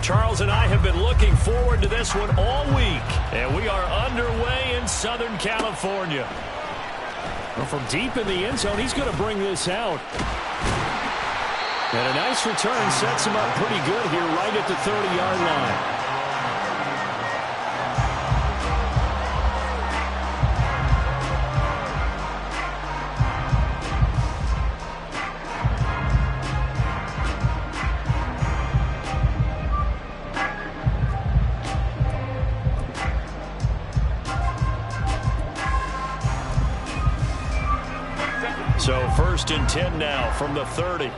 Charles and I have been looking forward to this one all week, and we are underway in Southern California. Well, from deep in the end zone, he's going to bring this out. And a nice return sets him up pretty good here right at the 30-yard line. So 1st and 10 now from the 30.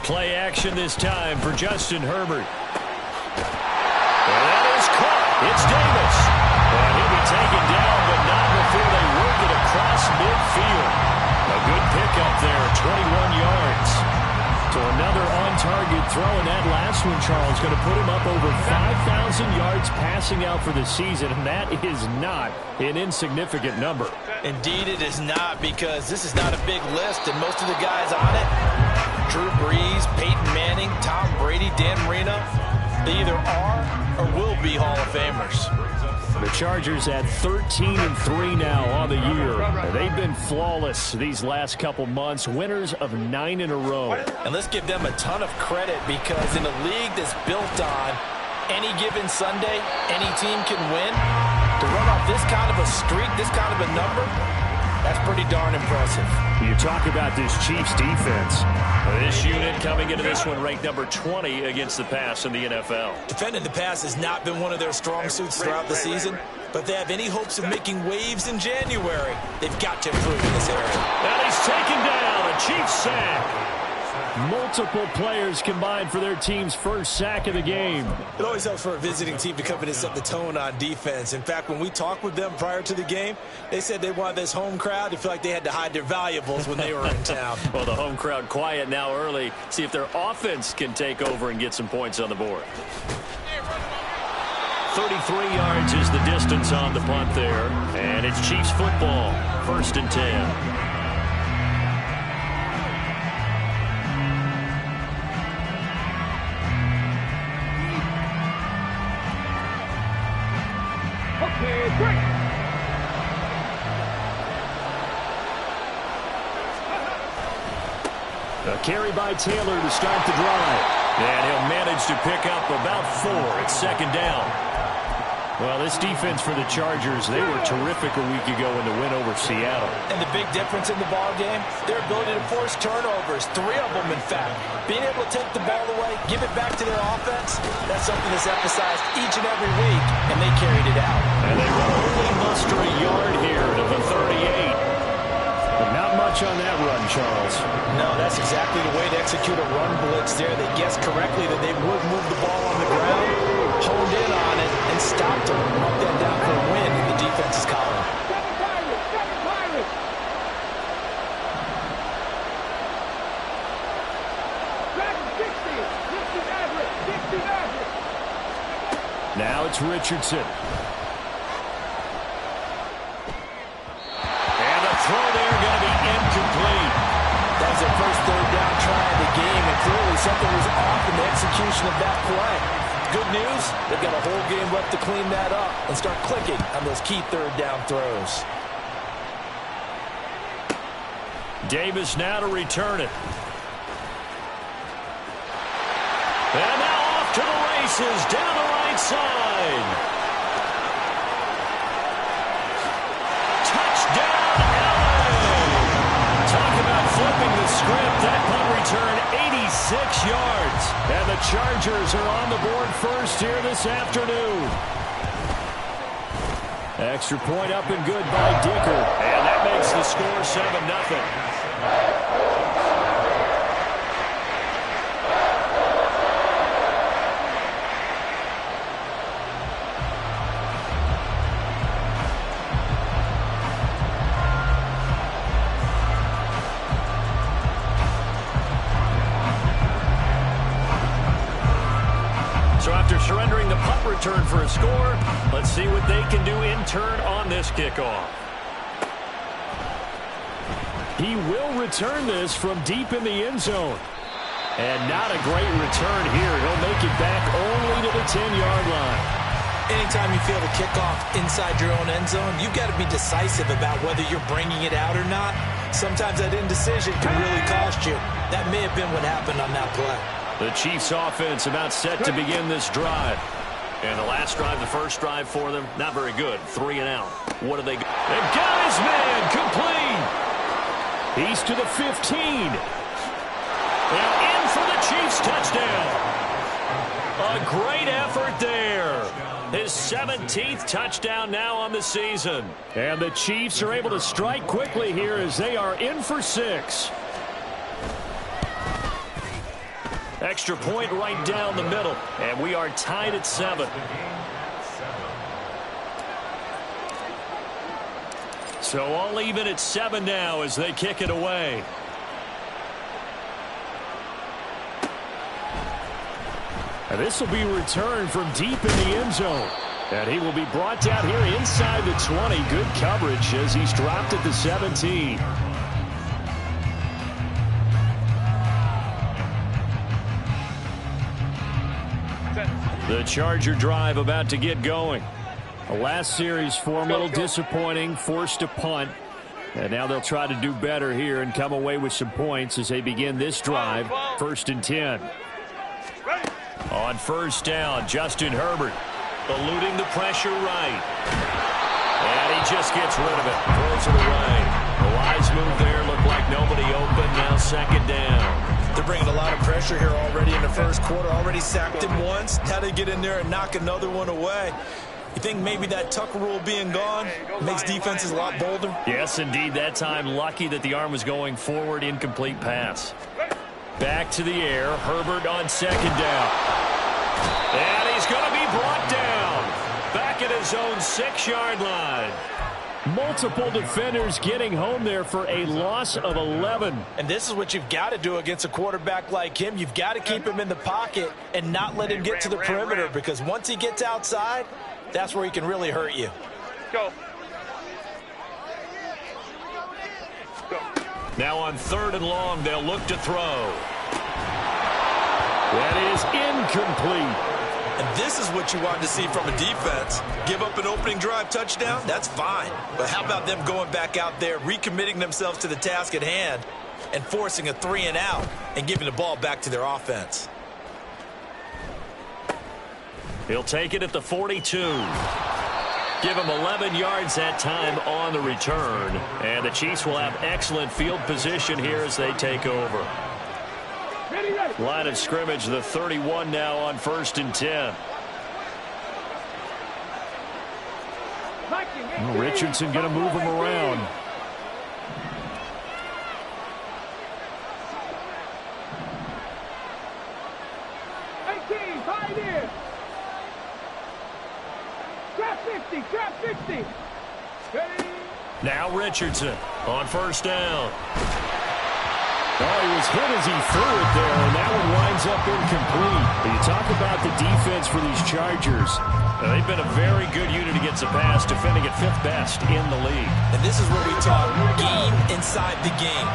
Play action this time for Justin Herbert. That is caught. It's Davis. And he'll be taken down, but not before they work it across midfield. A good pickup there, 21 yards. So another on-target throw, and that last one, Charles, going to put him up over 5,000 yards passing out for the season, and that is not an insignificant number. Indeed it is not, because this is not a big list, and most of the guys on it, Drew Brees, Peyton Manning, Tom Brady, Dan Marino, they either are or will be Hall of Famers. The Chargers at 13-3 now on the year. They've been flawless these last couple months, winners of 9 in a row. And let's give them a ton of credit, because in a league that's built on any given Sunday, any team can win, to run off this kind of a streak, this kind of a number, that's pretty darn impressive. You talk about this Chiefs defense. This unit coming into this one ranked number 20 against the pass in the NFL. Defending the pass has not been one of their strong suits throughout the season, but if they have any hopes of making waves in January, they've got to improve in this area. And he's taken down, a Chiefs sack. Multiple players combined for their team's first sack of the game. It always helps for a visiting team to come in and set the tone on defense. In fact, when we talked with them prior to the game, they said they wanted this home crowd to feel like they had to hide their valuables when they were in town. Well, the home crowd quiet now early. See if their offense can take over and get some points on the board. 33 yards is the distance on the punt there. And it's Chiefs football, 1st and 10. A carry by Taylor to start the drive. And he'll manage to pick up about 4 at 2nd down. Well, this defense for the Chargers, they were terrific a week ago in the win over Seattle. And the big difference in the ball game, their ability to force turnovers, 3 of them, in fact. Being able to take the ball away, give it back to their offense, that's something that's emphasized each and every week, and they carried it out. And they will only muster a yard here to the 38. But not much on that run, Charles. No, that's exactly the way to execute a run blitz there. They guessed correctly that they would move the ball on the ground, honed in on it, and stopped them. Mark that down for a win in the defense's column. Now it's Richardson. Throw there going to be incomplete. That was their first 3rd down try of the game, and clearly something was off in the execution of that play. Good news, they've got a whole game left to clean that up and start clicking on those key 3rd down throws. Davis now to return it. And now off to the races down the right side. Touchdown! Talk about flipping the script. That punt return, 86 yards. And the Chargers are on the board first here this afternoon. Extra point up and good by Dicker. And that makes the score 7-0. So after surrendering the punt return for a score, let's see what they can do in turn on this kickoff. He will return this from deep in the end zone. And not a great return here. He'll make it back only to the 10-yard line. Anytime you feel the kickoff inside your own end zone, you've got to be decisive about whether you're bringing it out or not. Sometimes that indecision can really cost you. That may have been what happened on that play. The Chiefs offense about set to begin this drive. And the last drive, the first drive for them, not very good. 3 and out. What do they got? They've got his man complete. He's to the 15. And in for the Chiefs touchdown. A great effort there. His 17th touchdown now on the season. And the Chiefs are able to strike quickly here as they are in for 6. Extra point right down the middle. And we are tied at 7. So all even at 7 now as they kick it away. And this will be returned from deep in the end zone. And he will be brought down here inside the 20. Good coverage as he's dropped at the 17. The Charger drive about to get going. The last series for him, a little disappointing, forced a punt. And now they'll try to do better here and come away with some points as they begin this drive. 1st and 10. On first down, Justin Herbert eluding the pressure right. And he just gets rid of it. Throws it away. A wise move there. Looked like nobody open. Now 2nd down. They're bringing a lot of pressure here already in the first quarter. Already sacked him once. How to get in there and knock another one away. You think maybe that Tucker rule being gone makes defenses a lot bolder? Yes, indeed. That time, lucky that the arm was going forward. Incomplete pass. Back to the air. Herbert on 2nd down. And he's going to be brought down. Back at his own 6-yard line. Multiple defenders getting home there for a loss of 11. And this is what you've got to do against a quarterback like him. You've got to keep him in the pocket and not let him get to the perimeter, because once he gets outside, that's where he can really hurt you. Go. Now on 3rd and long, they'll look to throw. That is incomplete. And this is what you want to see from a defense. Give up an opening drive touchdown, that's fine. But how about them going back out there, recommitting themselves to the task at hand, and forcing a 3 and out and giving the ball back to their offense? He'll take it at the 42. Give him 11 yards that time on the return. And the Chiefs will have excellent field position here as they take over. Line of scrimmage, the 31 now on 1st and 10. Richardson going to move him around. Trap 50. Now Richardson on 1st down. Oh, he was hit as he threw it there, and that one winds up incomplete. You talk about the defense for these Chargers. They've been a very good unit against the pass, defending at 5th best in the league. And this is where we talk game inside the game.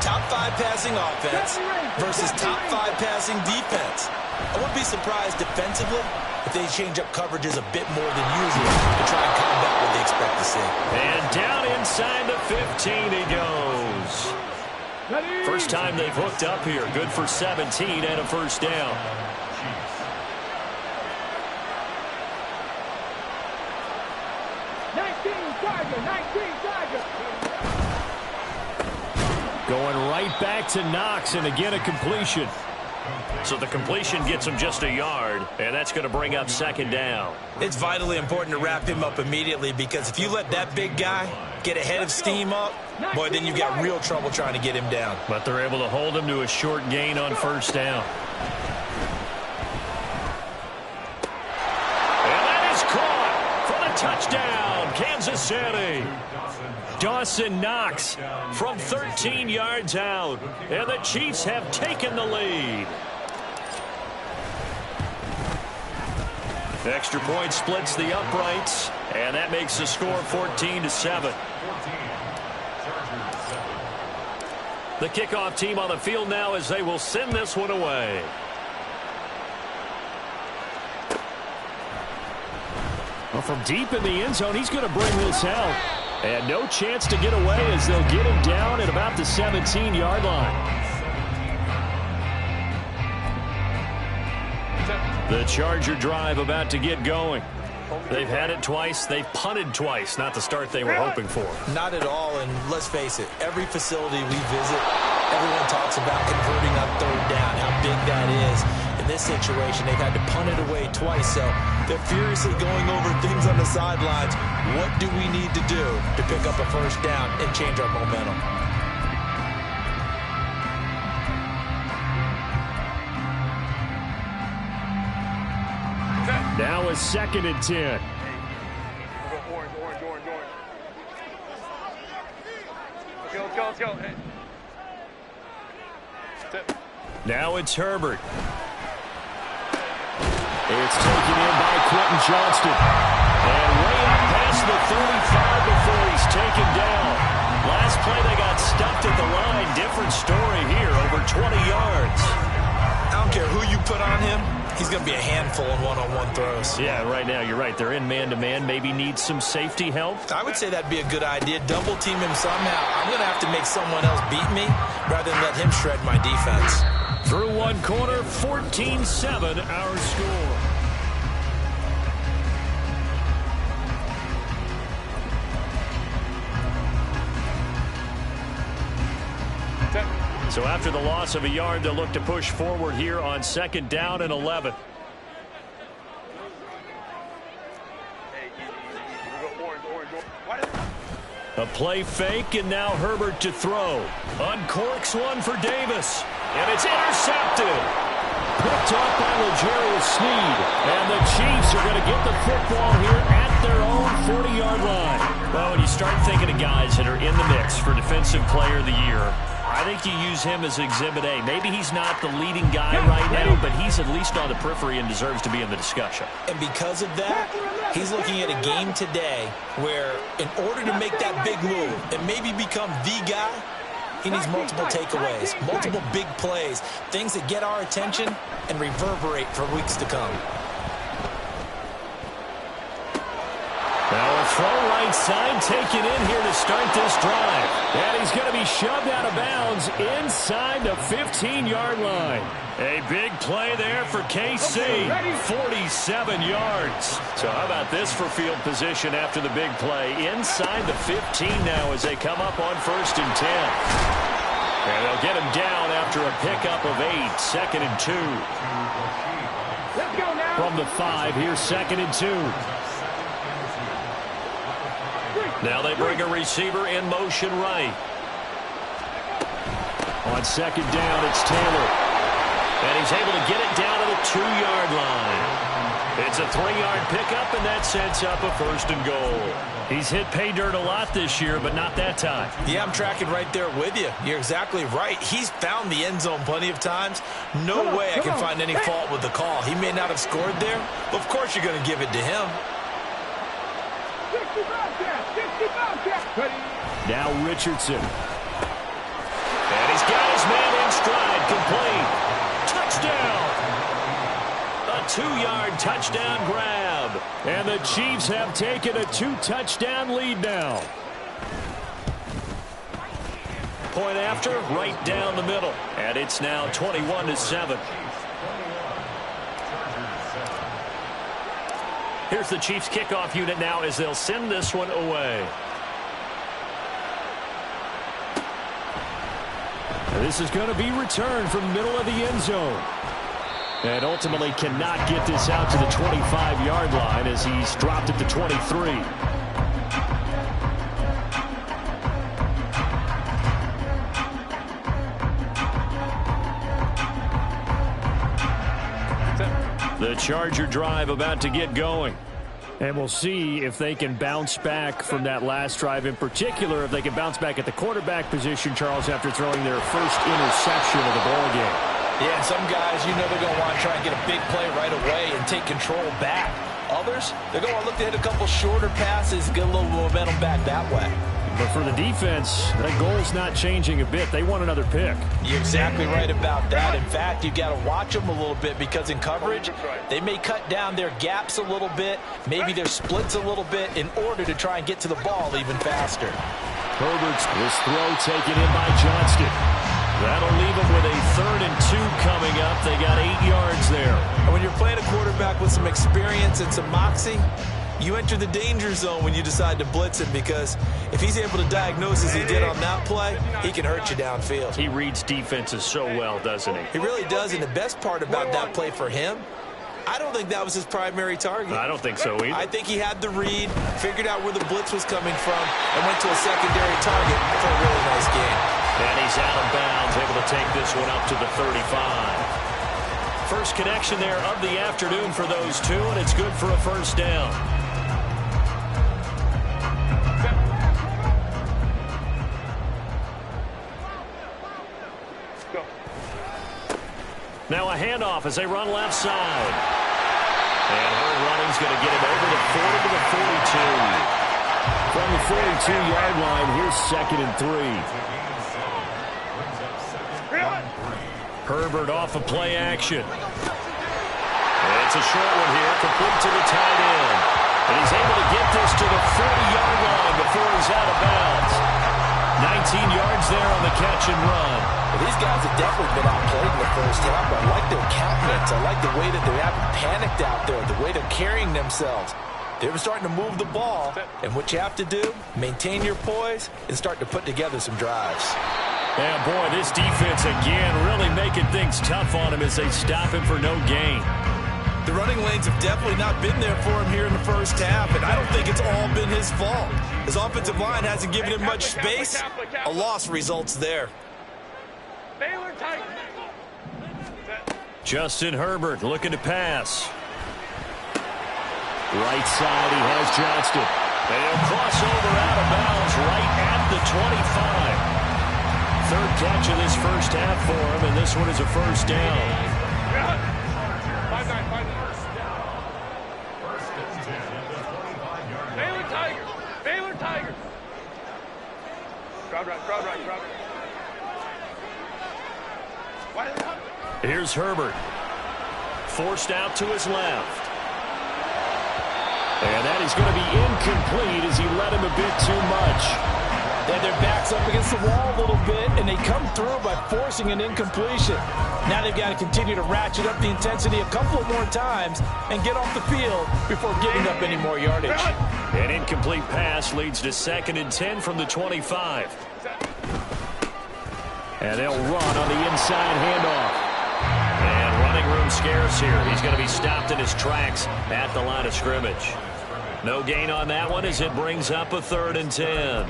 Top 5 passing offense versus top 5 passing defense. I wouldn't be surprised defensively if they change up coverages a bit more than usual to try and combat what they expect to see. And down inside the 15 he goes. First time they've hooked up here. Good for 17 and a 1st down. Going right back to Knox, and again a completion. So the completion gets him just a yard, and that's going to bring up 2nd down. It's vitally important to wrap him up immediately, because if you let that big guy get ahead of steam up, boy, then you've got real trouble trying to get him down. But they're able to hold him to a short gain on 1st down. And that is caught for the touchdown, Kansas City. Dawson Knox from 13 yards out, and the Chiefs have taken the lead. Extra point splits the uprights, and that makes the score 14-7. The kickoff team on the field now as they will send this one away. Well, from deep in the end zone, he's going to bring this out. And no chance to get away as they'll get him down at about the 17-yard line. The Charger drive about to get going. They've had it twice. They've punted twice. Not the start they were hoping for. Not at all, and let's face it, every facility we visit, everyone talks about converting on third down, how big that is. In this situation, they've had to punt it away twice, so they're furiously going over things on the sidelines. What do we need to do to pick up a first down and change our momentum? Now a 2nd and 10. Let's go. Now it's Herbert. It's taken in by Quentin Johnston. And way up past the 35 before he's taken down. Last play they got stuffed at the line. Different story here, over 20 yards. I don't care who you put on him. He's going to be a handful in one-on-one throws. Yeah, right now, you're right. They're in man-to-man. Maybe need some safety help. I would say that'd be a good idea. Double team him somehow. I'm going to have to make someone else beat me rather than let him shred my defense. Through one quarter, 14-7 our score. So after the loss of a yard, they'll look to push forward here on 2nd down and 11. A play fake, and now Herbert to throw. Uncorks one for Davis, and it's intercepted. Picked off by L'Jarius Sneed, and the Chiefs are going to get the football here at their own 40-yard line. Well, when you start thinking of guys that are in the mix for Defensive Player of the Year, I think you use him as Exhibit A. Maybe he's not the leading guy right now, but he's at least on the periphery and deserves to be in the discussion. And because of that, he's looking at a game today where in order to make that big move and maybe become the guy, he needs multiple takeaways, multiple big plays, things that get our attention and reverberate for weeks to come. Now a throw right side taken in here to start this drive. And he's going to be shoved out of bounds inside the 15-yard line. A big play there for KC, 47 yards. So how about this for field position after the big play? Inside the 15 now as they come up on 1st and 10. And they'll get him down after a pickup of 8, 2nd and 2. Let's go now. From the 5, here's 2nd and 2. Now they bring a receiver in motion right. On 2nd down, it's Taylor. And he's able to get it down to the 2-yard line. It's a 3-yard pickup, and that sets up a 1st and goal. He's hit pay dirt a lot this year, but not that time. Yeah, I'm tracking right there with you. You're exactly right. He's found the end zone plenty of times. No way I can find any fault with the call. He may not have scored there, but of course you're going to give it to him. Now Richardson. And he's got his man in stride, complete. Touchdown! A 2-yard touchdown grab. And the Chiefs have taken a 2-touchdown lead now. Point after, right down the middle. And it's now 21-7. Here's the Chiefs kickoff unit now as they'll send this one away. This is going to be returned from the middle of the end zone. And ultimately cannot get this out to the 25-yard line as he's dropped it to 23. The Charger drive about to get going. And we'll see if they can bounce back from that last drive, in particular, if they can bounce back at the quarterback position, Charles, after throwing their first interception of the ballgame. Yeah, and some guys, you know they're going to want to try and get a big play right away and take control back. Others, they're going to look to hit a couple shorter passes, get a little momentum back that way. But for the defense, that goal's not changing a bit. They want another pick. You're exactly right about that. In fact, you've got to watch them a little bit because in coverage, they may cut down their gaps a little bit, maybe their splits a little bit in order to try and get to the ball even faster. Herbert's this throw taken in by Johnston. That'll leave them with a 3rd and 2 coming up. They got 8 yards there. And when you're playing a quarterback with some experience and some moxie, you enter the danger zone when you decide to blitz him, because if he's able to diagnose as he did on that play, he can hurt you downfield. He reads defenses so well, doesn't he? He really does, and the best part about that play for him, I don't think that was his primary target. I don't think so either. I think he had the read, figured out where the blitz was coming from, and went to a secondary target for a really nice game. And he's out of bounds, able to take this one up to the 35. First connection there of the afternoon for those two, and it's good for a first down. Now a handoff as they run left side. And her running's going to get him over the 40 to the 42. From the 42-yard line, here's 2nd and 3. Herbert off of play action. It's a short one here, complete to the tight end. And he's able to get this to the 40-yard line before he's out of bounds. 19 yards there on the catch and run. Well, these guys have definitely been outplayed in the first half, but I like their countenance. I like the way that they haven't panicked out there, the way they're carrying themselves. They're starting to move the ball, and what you have to do, maintain your poise and start to put together some drives. Yeah, boy, this defense again really making things tough on him as they stop him for no gain. The running lanes have definitely not been there for him here in the first half, and I don't think it's all been his fault. His offensive line hasn't given him much space. A loss results there. Justin Herbert looking to pass. Right side, he has Johnston. They'll cross over out of bounds right at the 25. Third catch of this first half for him, and this one is a first down. Baylor Tigers. Crowd right. Here's Herbert. Forced out to his left. And that is going to be incomplete as he let him a bit too much. They had their backs up against the wall a little bit, and they come through by forcing an incompletion. Now they've got to continue to ratchet up the intensity a couple of more times and get off the field before giving up any more yardage. An incomplete pass leads to 2nd and 10 from the 25. And they'll run on the inside handoff. And running room scarce here. He's going to be stopped in his tracks at the line of scrimmage. No gain on that one as it brings up a 3rd and 10.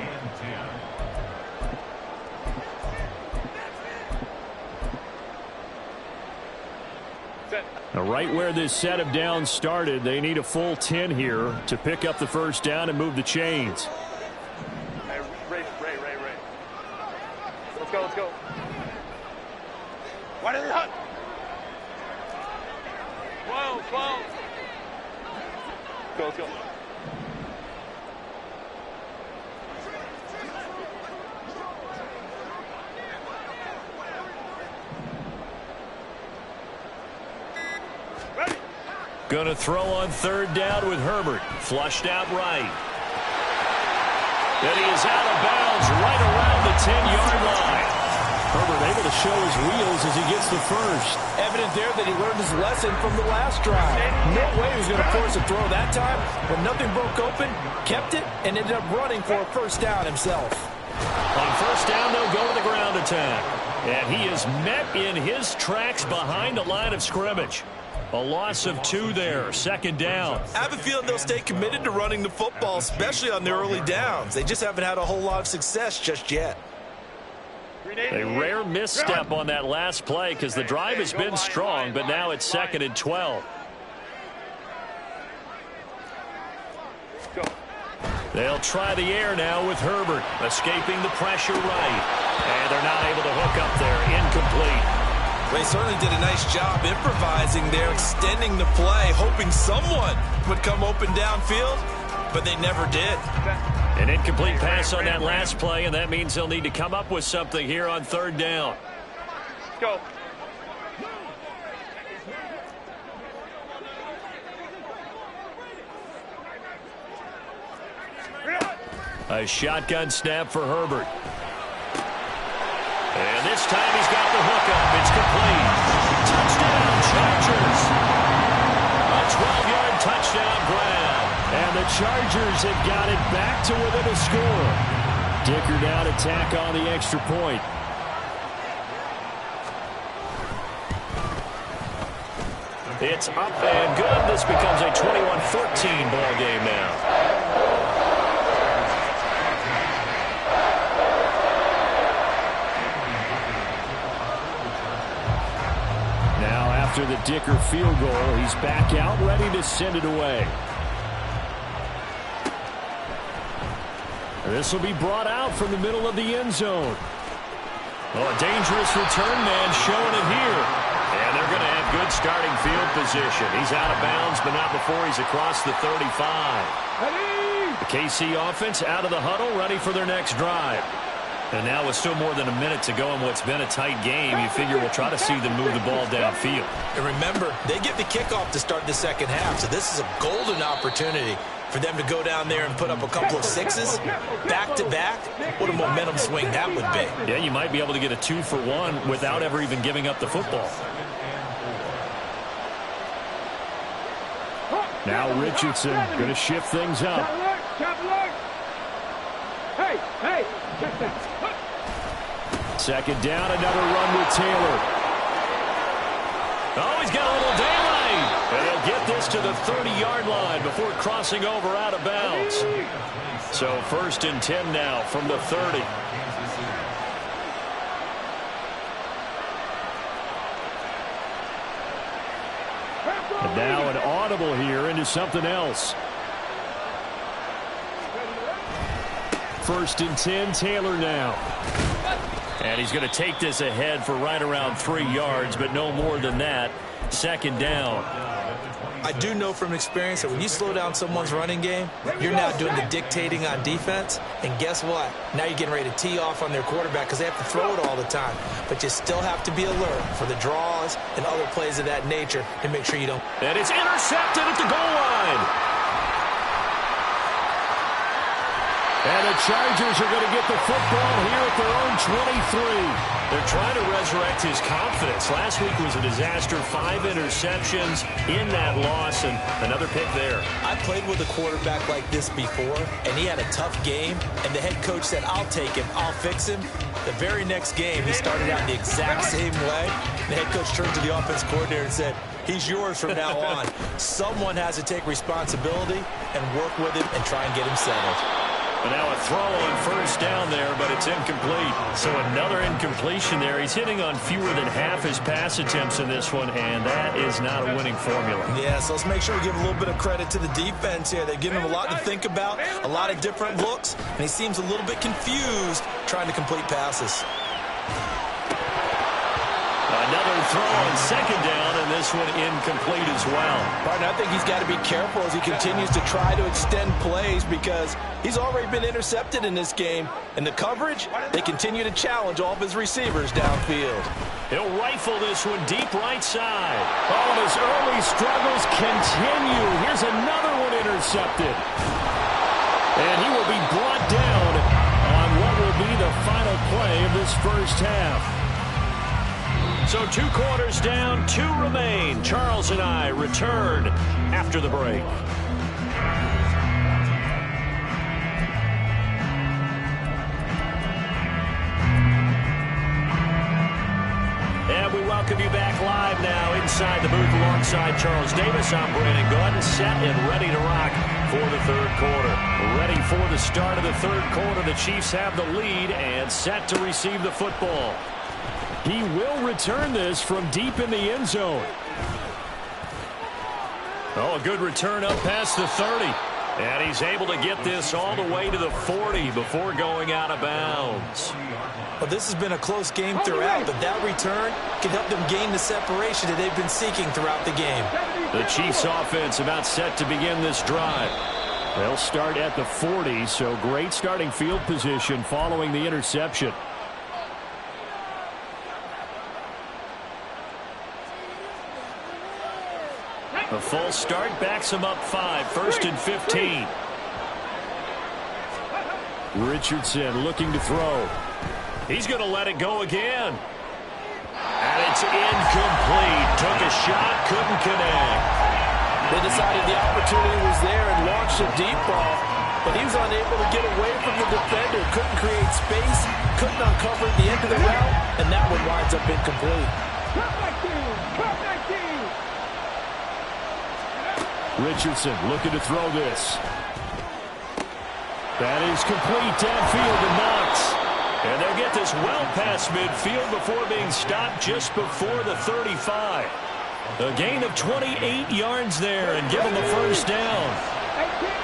Now, right where this set of downs started, they need a full 10 here to pick up the first down and move the chains. Hey, Ray. Let's go. Why did it hunt? 12. Let's go. Gonna throw on 3rd down with Herbert. Flushed out right. And he is out of bounds right around the 10-yard line. Herbert able to show his wheels as he gets the first. Evident there that he learned his lesson from the last drive. No way he was going to force a throw that time. When nothing broke open, kept it, and ended up running for a first down himself. On first down, they'll go to the ground attack. And he is met in his tracks behind the line of scrimmage. A loss of 2 there, 2nd down. I have a feeling they'll stay committed to running the football, especially on the early downs. They just haven't had a whole lot of success just yet. A rare misstep on that last play because the drive has been strong, but now it's 2nd and 12. They'll try the air now with Herbert, escaping the pressure right. And they're not able to hook up there, incomplete. They certainly did a nice job improvising there, extending the play, hoping someone would come open downfield, but they never did. An incomplete pass on that last play, and that means they'll need to come up with something here on third down. Go. A shotgun snap for Herbert. And this time he's got the hook up. It's complete. Touchdown, Chargers. A 12-yard touchdown grab. And the Chargers have got it back to within a score. Dicker now to tack on the extra point. It's up and good. This becomes a 21-14 ball game now. After the Dicker field goal, he's back out, ready to send it away. This will be brought out from the middle of the end zone. Oh, a dangerous return man showing it here. And they're going to have good starting field position. He's out of bounds, but not before he's across the 35. The KC offense out of the huddle, ready for their next drive. And now with still more than a minute to go in what's been a tight game, you figure we'll try to see them move the ball downfield. And remember, they get the kickoff to start the second half, so this is a golden opportunity for them to go down there and put up a couple of sixes back-to-back. What a momentum swing that would be. Yeah, you might be able to get a 2-for-1 without ever even giving up the football. Now Richardson going to shift things up. Hey, check that. Second down, another run with Taylor. Oh, he's got a little daylight. And he'll get this to the 30-yard line before crossing over out of bounds. So 1st and 10 now from the 30. And now an audible here into something else. 1st and 10, Taylor now. And he's going to take this ahead for right around 3 yards, but no more than that. Second down. I do know from experience that when you slow down someone's running game, you're now doing the dictating on defense. And guess what? Now you're getting ready to tee off on their quarterback because they have to throw it all the time. But you still have to be alert for the draws and other plays of that nature to make sure you don't. And it's intercepted at the goal line. And the Chargers are going to get the football here at their own 23. They're trying to resurrect his confidence. Last week was a disaster. 5 interceptions in that loss, and another pick there. I played with a quarterback like this before, and he had a tough game, and the head coach said, I'll take him, I'll fix him. The very next game, he started out the exact same way. The head coach turned to the offense coordinator and said, he's yours from now on. Someone has to take responsibility and work with him and try and get him settled. And now a throw on 1st down there, but it's incomplete. So another incompletion there. He's hitting on fewer than half his pass attempts in this one, and that is not a winning formula. Yeah, so let's make sure we give a little bit of credit to the defense here. They're giving him a lot to think about, a lot of different looks, and he seems a little bit confused trying to complete passes. Another throw on 2nd down, and this one incomplete as well. Partner, I think he's got to be careful as he continues to try to extend plays because he's already been intercepted in this game. And the coverage, they continue to challenge all of his receivers downfield. He'll rifle this one deep right side. Oh, his early struggles continue. Here's another one intercepted. And he will be brought down on what will be the final play of this first half. So 2 quarters down, 2 remain. Charles and I return after the break. And we welcome you back live now inside the booth alongside Charles Davis. I'm Brandon Gaudin, set and ready to rock for the 3rd quarter. Ready for the start of the 3rd quarter. The Chiefs have the lead and set to receive the football. He will return this from deep in the end zone. Oh, a good return up past the 30. And he's able to get this all the way to the 40 before going out of bounds. Well, this has been a close game throughout, but that return can help them gain the separation that they've been seeking throughout the game. The Chiefs offense about set to begin this drive. They'll start at the 40, so great starting field position following the interception. A full start backs him up 5, 1st and 15. Richardson looking to throw. He's going to let it go again. And it's incomplete. Took a shot, couldn't connect. They decided the opportunity was there and launched a deep ball, but he was unable to get away from the defender. Couldn't create space, couldn't uncover the end of the route, and that one winds up incomplete. Richardson looking to throw this. That is complete downfield to Knox. And they'll get this well past midfield before being stopped just before the 35. A gain of 28 yards there and give them the first down. 18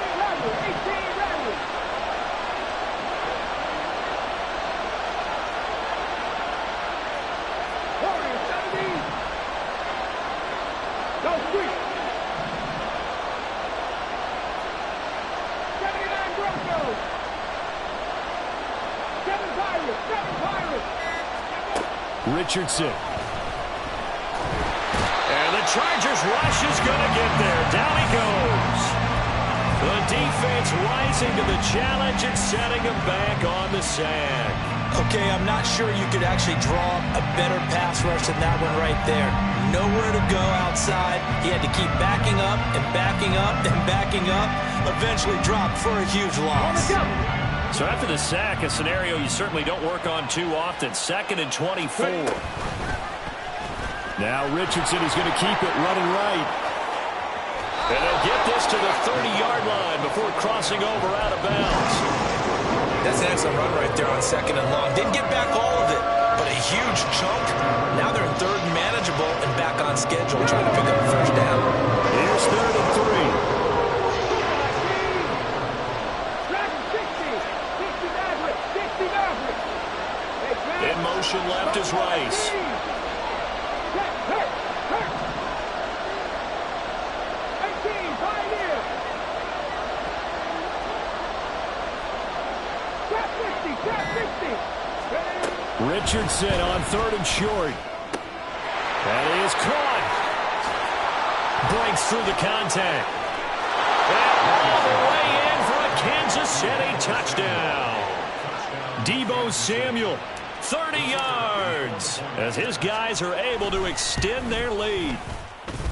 Richardson. And the Chargers rush is going to get there. Down he goes. The defense rising to the challenge and setting him back on the sand. Okay, I'm not sure you could actually draw a better pass rush than that one right there. Nowhere to go outside. He had to keep backing up and backing up and backing up. Eventually dropped for a huge loss. So after the sack, a scenario you certainly don't work on too often. 2nd and 24. Now Richardson is going to keep it running right. And they'll get this to the 30-yard line before crossing over out of bounds. That's an excellent run right there on 2nd and long. Didn't get back all of it, but a huge chunk. Now they're in 3rd and manageable and back on schedule trying to pick up a first down. Here's 3rd and 3. In motion left is Rice. Richardson on 3rd and short. That is caught. Breaks through the contact. And all the way in for a Kansas City touchdown. Deebo Samuel, 30 yards, as his guys are able to extend their lead.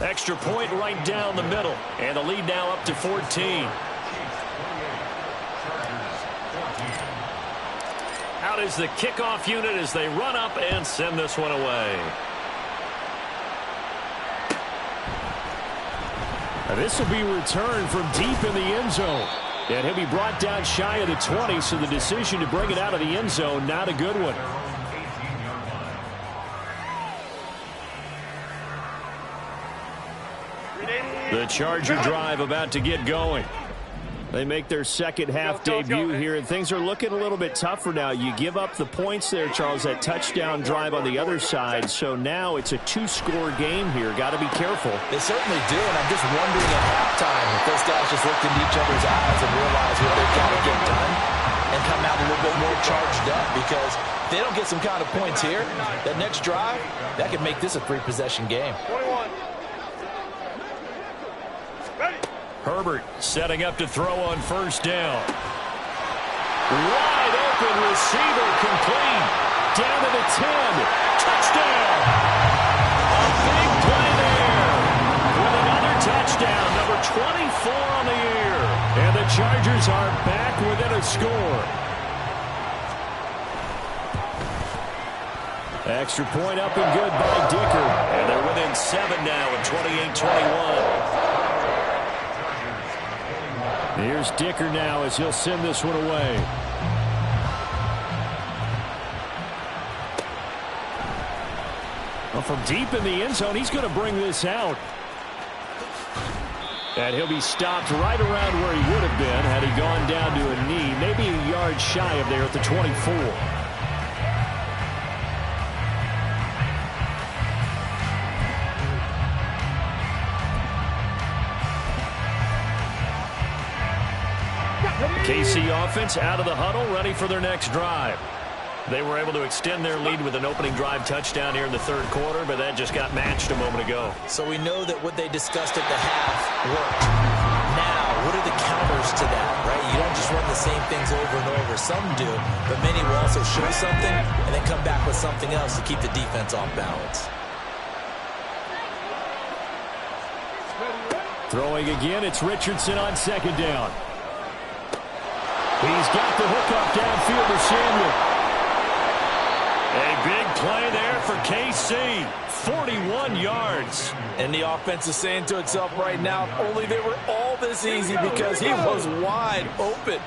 Extra point right down the middle, and the lead now up to 14. Out is the kickoff unit as they run up and send this one away. Now this will be returned from deep in the end zone. And he'll be brought down shy of the 20, so the decision to bring it out of the end zone, not a good one. The Charger drive about to get going. They make their second half debut here, and things are looking a little bit tougher now. You give up the points there, Charles, that touchdown drive on the other side. So now it's a 2-score game here. Got to be careful. They certainly do, and I'm just wondering at halftime if those guys just looked into each other's eyes and realized what they've got to get done and come out a little bit more charged up, because if they don't get some kind of points here, that next drive, that could make this a 3-possession game. 21. Herbert setting up to throw on 1st down. Wide open receiver complete. Down to the 10. Touchdown. A big play there. With another touchdown. Number 24 on the year. And the Chargers are back within a score. Extra point up and good by Dicker. And they're within 7 now at 28-21. Here's Dicker now as he'll send this one away. Well, from deep in the end zone, he's going to bring this out. And he'll be stopped right around where he would have been had he gone down to a knee, maybe a yard shy of there at the 24. KC offense out of the huddle, ready for their next drive. They were able to extend their lead with an opening drive touchdown here in the third quarter, but that just got matched a moment ago. So we know that what they discussed at the half worked. Now, what are the counters to that, right? You don't just run the same things over and over. Some do, but many will also show something and then come back with something else to keep the defense off balance. Throwing again, it's Richardson on second down. He's got the hook up downfield to Samuel. A big play there for KC. 41 yards. And the offense is saying to itself right now, only they were all this easy because he was wide open.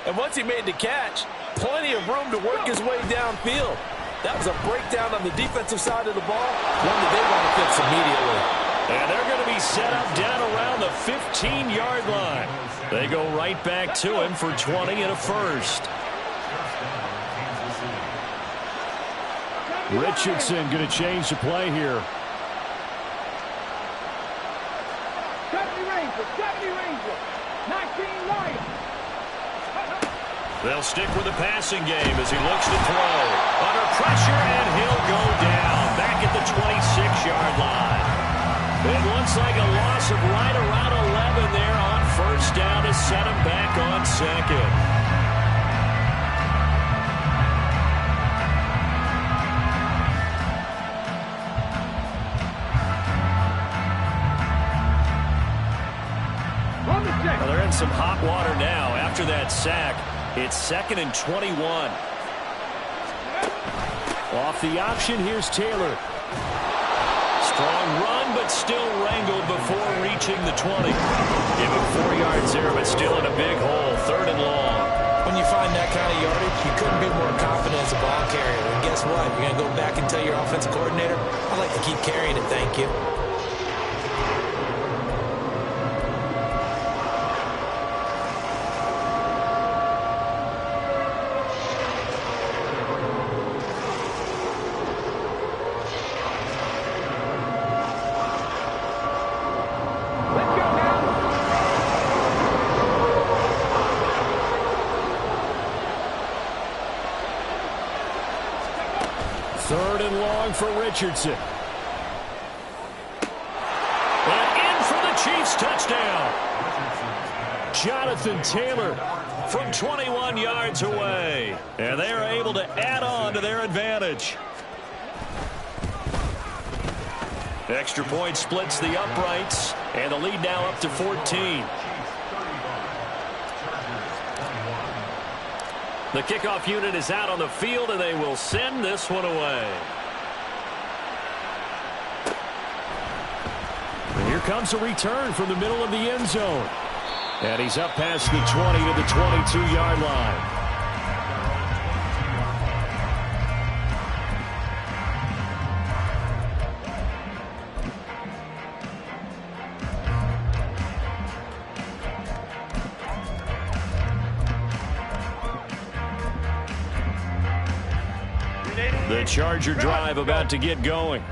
And once he made the catch, plenty of room to work his way downfield. That was a breakdown on the defensive side of the ball, one that they want to fix immediately. And they're going to be set up down around the 15-yard line. They go right back to him for 20 and a first. Richardson going to change the play here. Deputy Ranger, 19 Lions. They'll stick with the passing game as he looks to throw. Under pressure, and he'll go down back at the 26-yard line. It looks like a loss of right around 11 there on first down to set him back on second. Well, they're in some hot water now. After that sack, it's 2nd and 21. Off the option, here's Taylor. Strong run, but still wrangled before reaching the 20. Give him 4 yards there, but still in a big hole. 3rd and long. When you find that kind of yardage, you couldn't be more confident as a ball carrier. And guess what? You're going to go back and tell your offensive coordinator, I'd like to keep carrying it, thank you. For Richardson. And in for the Chiefs touchdown. Jonathan Taylor from 21 yards away. And they are able to add on to their advantage. Extra point splits the uprights. And the lead now up to 14. The kickoff unit is out on the field, and they will send this one away. Here comes a return from the middle of the end zone. And he's up past the 20 to the 22-yard line. The Charger drive about to get going.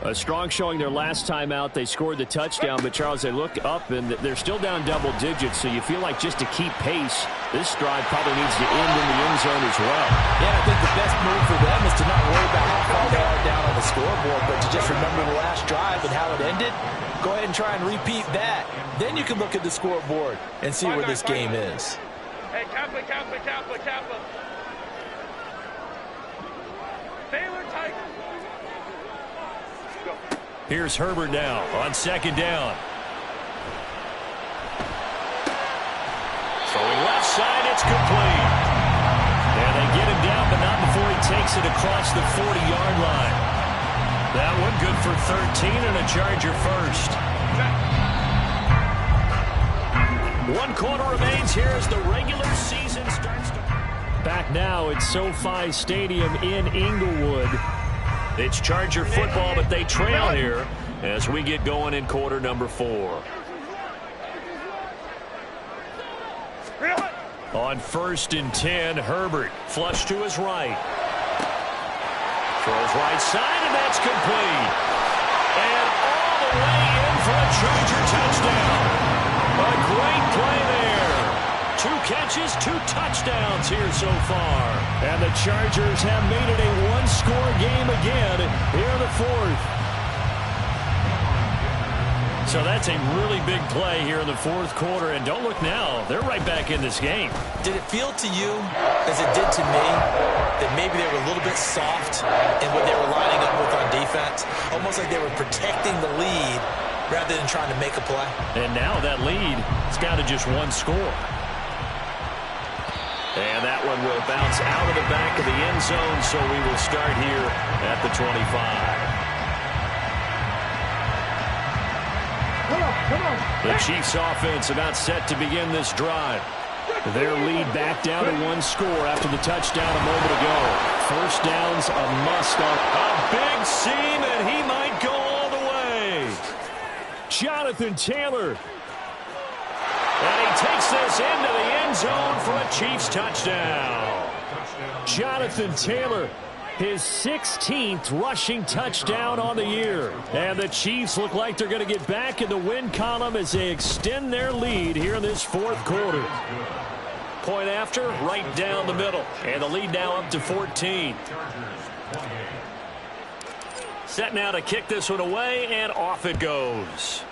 A strong showing their last time out. They scored the touchdown, but, Charles, they look up, and they're still down double digits, so you feel like just to keep pace, this drive probably needs to end in the end zone as well. Yeah, I think the best move for them is to not worry about how far they are down on the scoreboard, but to just remember the last drive and how it ended. Go ahead and try and repeat that. Then you can look at the scoreboard and see where this game is. Hey, Kappa. Baylor Tigers. Here's Herbert now on second down. Throwing left side, it's complete. And they get him down, but not before he takes it across the 40-yard line. That one good for 13 and a Charger first. 1 quarter remains here as the regular season starts to... Back now at SoFi Stadium in Inglewood. It's Charger football, but they trail here as we get going in quarter number 4. On 1st and 10, Herbert flush to his right. Throws right side, and that's complete. And all the way in for a Charger touchdown. A great play there. 2 catches, 2 touchdowns here so far. And the Chargers have made it a one-score game again here in the 4th. So that's a really big play here in the 4th quarter. And don't look now, they're right back in this game. Did it feel to you, as it did to me, that maybe they were a little bit soft in what they were lining up with on defense? Almost like they were protecting the lead rather than trying to make a play. And now that lead, it's down to just 1 score. And that one will bounce out of the back of the end zone, so we will start here at the 25. The Chiefs offense about set to begin this drive. Their lead back down to 1 score after the touchdown a moment ago. First down's a must on a big seam, and he might go all the way. Jonathan Taylor. And he takes this into the end zone for a Chiefs touchdown. Jonathan Taylor, his 16th rushing touchdown on the year. And the Chiefs look like they're going to get back in the win column as they extend their lead here in this 4th quarter. Point after, right down the middle. And the lead now up to 14. Set now to kick this one away, and off it goes.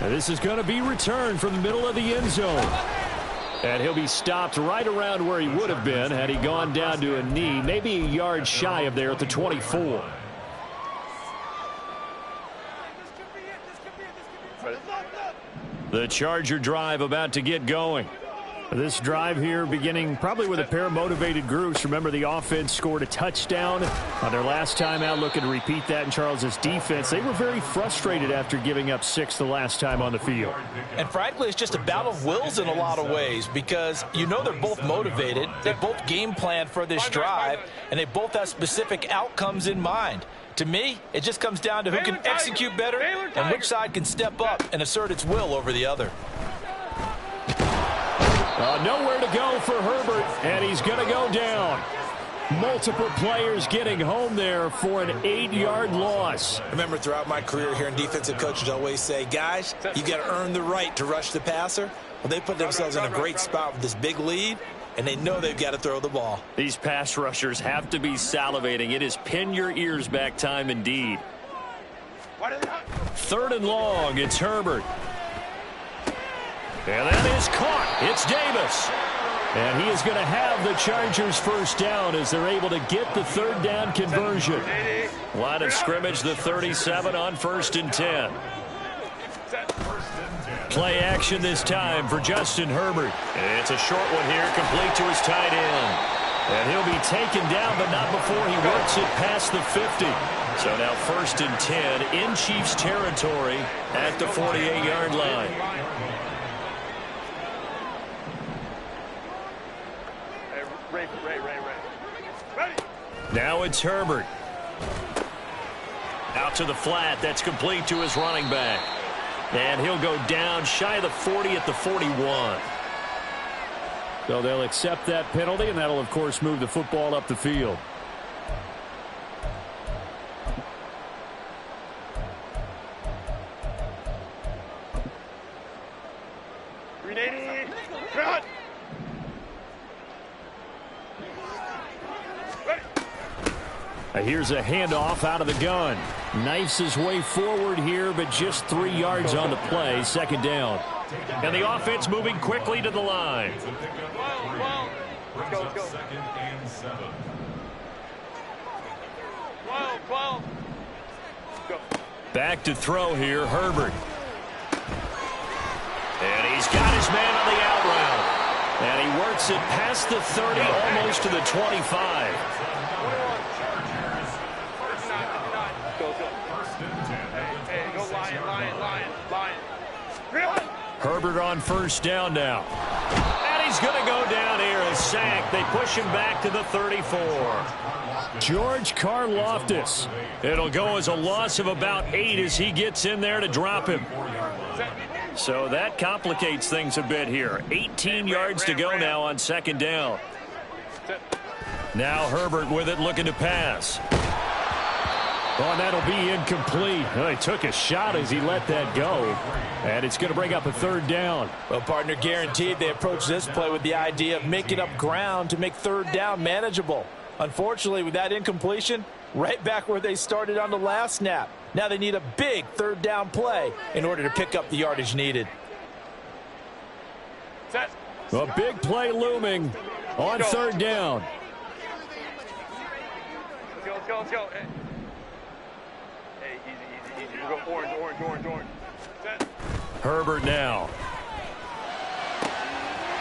And this is going to be returned from the middle of the end zone. And he'll be stopped right around where he would have been had he gone down to a knee, maybe a yard shy of there at the 24. The Charger drive about to get going. This drive here beginning probably with a pair of motivated groups. Remember, the offense scored a touchdown on their last time out, looking to repeat that in Charles's defense. They were very frustrated after giving up 6 the last time on the field. And frankly, it's just a battle of wills in a lot of ways, because you know they're both motivated. They both game planned for this drive, and they both have specific outcomes in mind. To me, it just comes down to who can execute better and which side can step up and assert its will over the other. Nowhere to go for Herbert, and he's going to go down. Multiple players getting home there for an 8-yard loss. Remember, throughout my career here in defensive coaches always say, guys, you got to earn the right to rush the passer. Well, they put themselves in a great spot with this big lead, and they know they've got to throw the ball. These pass rushers have to be salivating. It is pin your ears back time indeed. 3rd and long, it's Herbert. And that is caught. It's Davis. And he is going to have the Chargers first down as they're able to get the 3rd down conversion. Line of scrimmage, the 37 on 1st and 10. Play action this time for Justin Herbert. It's a short one here, complete to his tight end. And he'll be taken down, but not before he works it past the 50. So now 1st and 10 in Chiefs territory at the 48-yard line. Now it's Herbert. Out to the flat. That's complete to his running back. And he'll go down shy of the 40 at the 41. So they'll accept that penalty, and that'll, of course, move the football up the field. Here's a handoff out of the gun. Knifes his way forward here, but just 3 yards on the play. 2nd down. And the offense moving quickly to the line. Let's go. Go. Back to throw here, Herbert. And he's got his man on the out route. And he works it past the 30, almost to the 25. Herbert on 1st down now. And he's going to go down here, a sack. They push him back to the 34. George Karlaftis. It'll go as a loss of about 8 as he gets in there to drop him. So that complicates things a bit here. 18 yards to go now on 2nd down. Now Herbert with it, looking to pass. Oh, and that'll be incomplete. Well, he took a shot as he let that go. And it's going to bring up a third down. Well, partner, guaranteed they approach this play with the idea of making up ground to make third down manageable. Unfortunately, with that incompletion, right back where they started on the last snap. Now they need a big third down play in order to pick up the yardage needed. A big play looming on third down. Let's go. Hey, easy. We go orange. Set. Herbert now.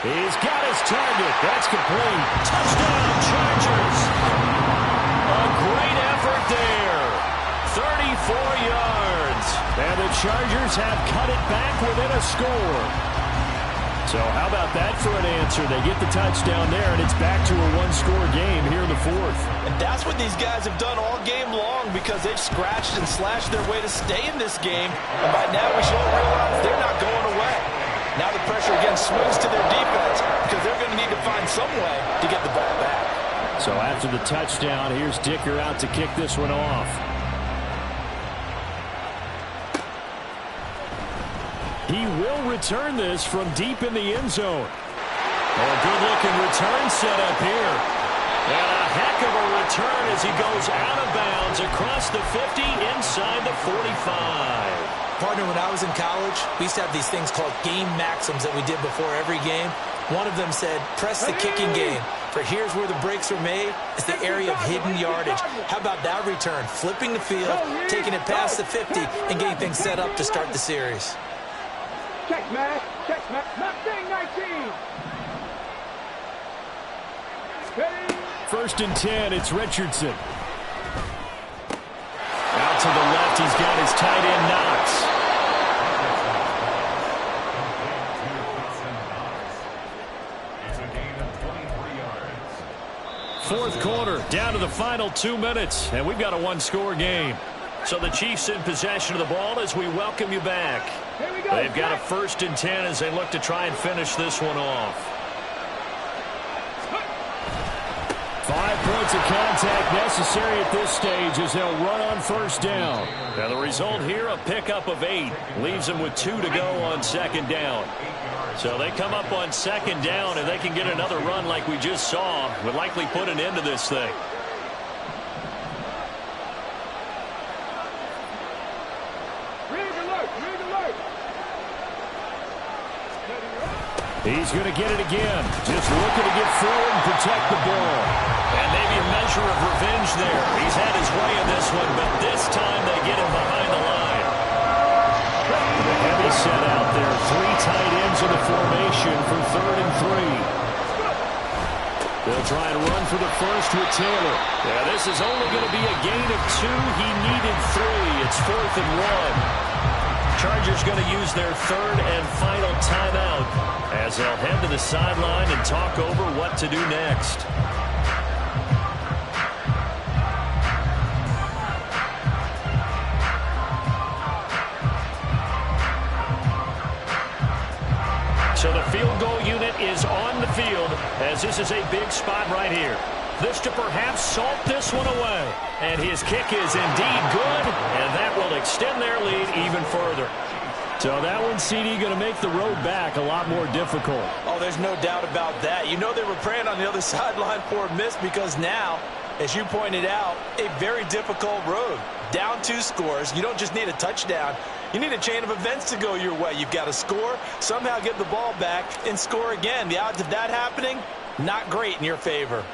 He's got his target. That's complete. Touchdown, Chargers. A great effort there. 34 yards. And the Chargers have cut it back within a score. So how about that for an answer? They get the touchdown there, and it's back to a one-score game here in the fourth. And that's what these guys have done all game long because they've scratched and slashed their way to stay in this game. And by now we should realize they're not going away. Now the pressure again swings to their defense because they're going to need to find some way to get the ball back. So after the touchdown, here's Dicker out to kick this one off. He will return this from deep in the end zone. Oh, good-looking return set up here. And a heck of a return as he goes out of bounds across the 50 inside the 45. Partner, when I was in college, we used to have these things called game maxims that we did before every game. One of them said, press the kicking game. For here's where the breaks are made. It's the area of hidden yardage. How about that return? Flipping the field, taking it past the 50, and getting things set up to start the series. Check, man. Mustang 19. First and 10, it's Richardson. Out to the left, he's got his tight end Knox. Fourth quarter, down to the final 2 minutes, and we've got a one-score game. So the Chiefs in possession of the ball as we welcome you back. They've got a first and 10 as they look to try and finish this one off. 5 points of contact necessary at this stage as they'll run on first down. Now the result here, a pickup of 8. Leaves them with 2 to go on second down. So they come up on second down, and they can get another run like we just saw. Would likely put an end to this thing. He's going to get it again. Just looking to get forward and protect the ball. And maybe a measure of revenge there. He's had his way in this one, but this time they get him behind the line. The heavy set out there. 3 tight ends in the formation for 3rd and 3. They'll try and run for the first with Taylor. Yeah, this is only going to be a gain of 2. He needed 3. It's 4th and 1. Chargers going to use their 3rd and final timeout as they'll head to the sideline and talk over what to do next. So the field goal unit is on the field as this is a big spot right here. This to perhaps salt this one away. And his kick is indeed good, and that will extend their lead even further. So that one, CD, going to make the road back a lot more difficult. Oh, there's no doubt about that. You know they were praying on the other sideline for a miss because now, as you pointed out, a very difficult road. Down 2 scores. You don't just need a touchdown. You need a chain of events to go your way. You've got to score, somehow get the ball back, and score again. The odds of that happening, not great in your favor.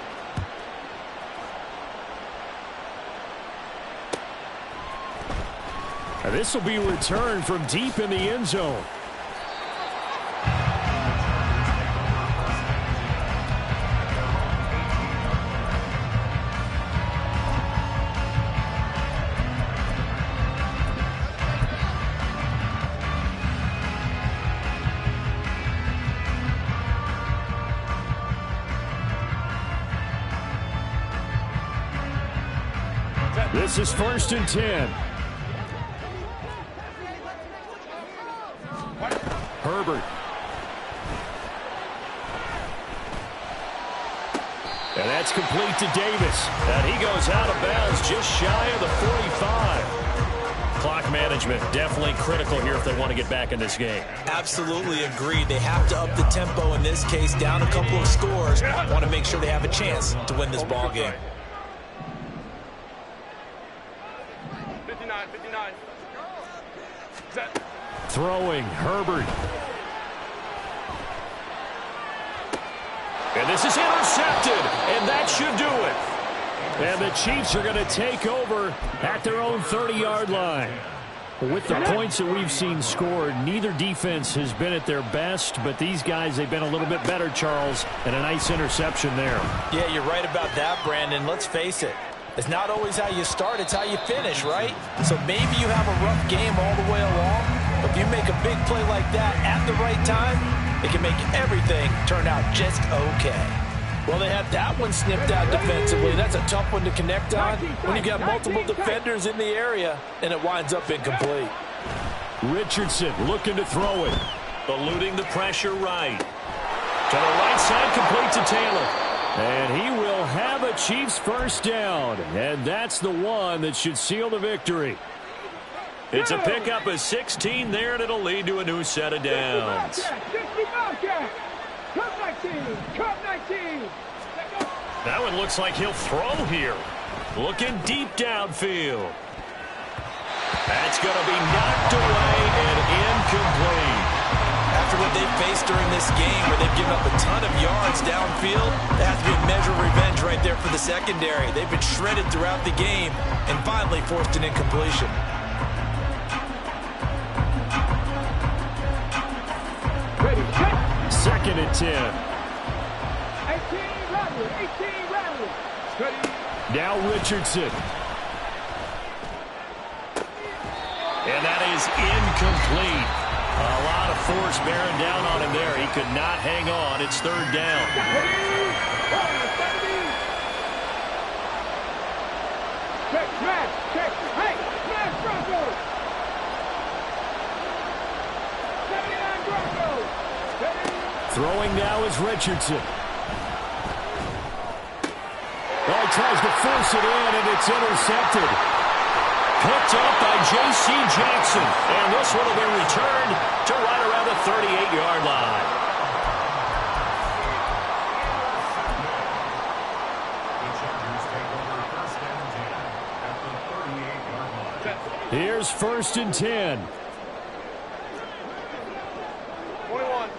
This will be returned from deep in the end zone. This is 1st and 10. Herbert. And that That's complete to Davis. And he goes out of bounds just shy of the 45. Clock management definitely critical here if they want to get back in this game. Absolutely agreed. They have to up the tempo in this case, down a couple of scores. Want to make sure they have a chance to win this ball game. 59, 59. Set. Throwing, Herbert. And this is intercepted, and that should do it. And the Chiefs are going to take over at their own 30-yard line. With the points that we've seen scored, neither defense has been at their best, but these guys, they've been a little bit better, Charles, and a nice interception there. Yeah, you're right about that, Brandon. Let's face it. It's not always how you start, it's how you finish, right? So maybe you have a rough game all the way along, but if you make a big play like that at the right time, it can make everything turn out just okay. Well, they had that one snipped out defensively. That's a tough one to connect on when you got multiple defenders in the area, and it winds up incomplete. Richardson looking to throw it. Eluding the pressure right. To the right side, complete to Taylor. And he will have a Chiefs first down. And that's the one that should seal the victory. It's a pickup of 16 there, and it'll lead to a new set of downs. That one looks like he'll throw here. Looking deep downfield. That's going to be knocked away and incomplete. After what they've faced during this game where they've given up a ton of yards downfield, that has to be a measure of revenge right there for the secondary. They've been shredded throughout the game and finally forced an incompletion. Second and 10. 18 Rattler. Now Richardson. And that is incomplete. A lot of force bearing down on him there. He could not hang on. It's third down. Check. Hey, smash Broncos. 79 Broncos. Throwing now is Richardson. Well, he tries to force it in, and it's intercepted. Picked up by J.C. Jackson. And this one will be returned to right around the 38-yard line. Here's first and 10. 21.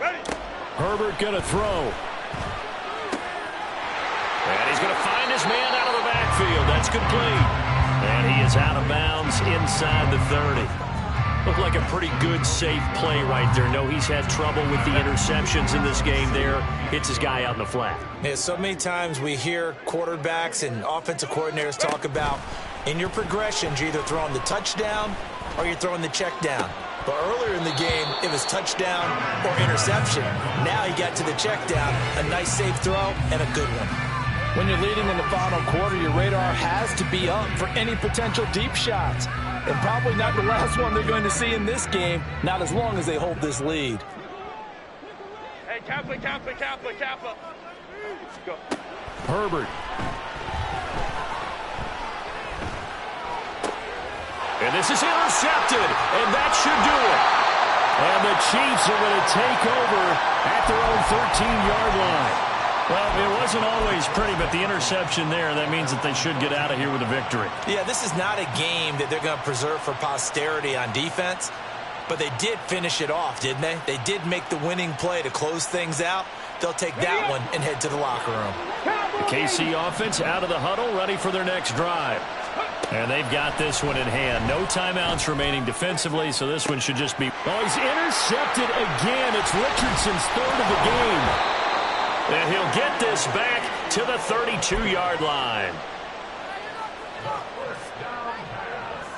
Ready. Herbert going to throw. And he's going to find his man out of the backfield. That's complete. And he is out of bounds inside the 30. Looked like a pretty good, safe play right there. No, he's had trouble with the interceptions in this game there. Hits his guy out in the flat. Yeah, so many times we hear quarterbacks and offensive coordinators talk about in your progressions, you're either throwing the touchdown or you're throwing the check down. But earlier in the game, it was touchdown or interception. Now he got to the check down, a nice safe throw, and a good one. When you're leading in the final quarter, your radar has to be up for any potential deep shots. And probably not the last one they're going to see in this game, not as long as they hold this lead. Hey, Kappa. Go. Herbert. And this is intercepted, and that should do it. And the Chiefs are going to take over at their own 13-yard line. Well, it wasn't always pretty, but the interception there, that means that they should get out of here with a victory. Yeah, this is not a game that they're going to preserve for posterity on defense, but they did finish it off, didn't they? They did make the winning play to close things out. They'll take that one and head to the locker room. The KC offense out of the huddle, ready for their next drive. And they've got this one in hand. No timeouts remaining defensively, so this one should just be... Oh, he's intercepted again. It's Richardson's third of the game. And he'll get this back to the 32-yard line.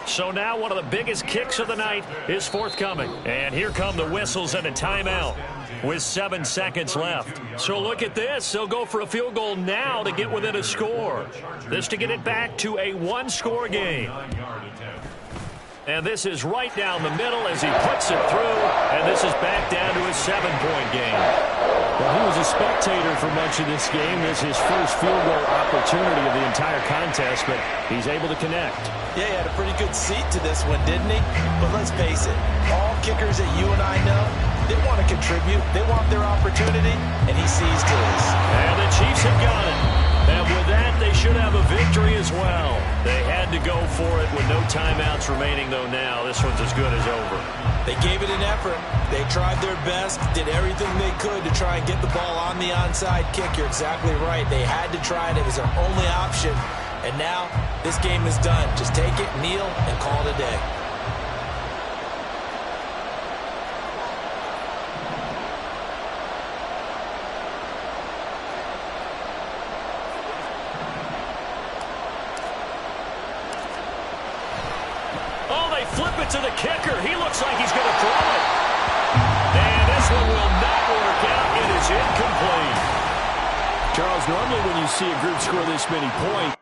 So now one of the biggest kicks of the night is forthcoming. And here come the whistles and a timeout with 7 seconds left. So look at this. They'll go for a field goal now to get within a score. This to get it back to a one-score game. And this is right down the middle as he puts it through. And this is back down to a 7-point game. Well, he was a spectator for much of this game. This is his first field goal opportunity of the entire contest, but he's able to connect. Yeah, he had a pretty good seat to this one, didn't he? But let's face it, all kickers that you and I know, they want to contribute. They want their opportunity, and he seized his. And the Chiefs have got it. And with that, they should have a victory as well. They had to go for it with no timeouts remaining, though now this one's as good as over. They gave it an effort. They tried their best, did everything they could to try and get the ball on the onside kick. You're exactly right. They had to try it. It was their only option. And now this game is done. Just take it, kneel, and call it a day. Flip it to the kicker. He looks like he's going to throw it. And this one will not work out. It is incomplete. Charles, normally when you see a group score this many points,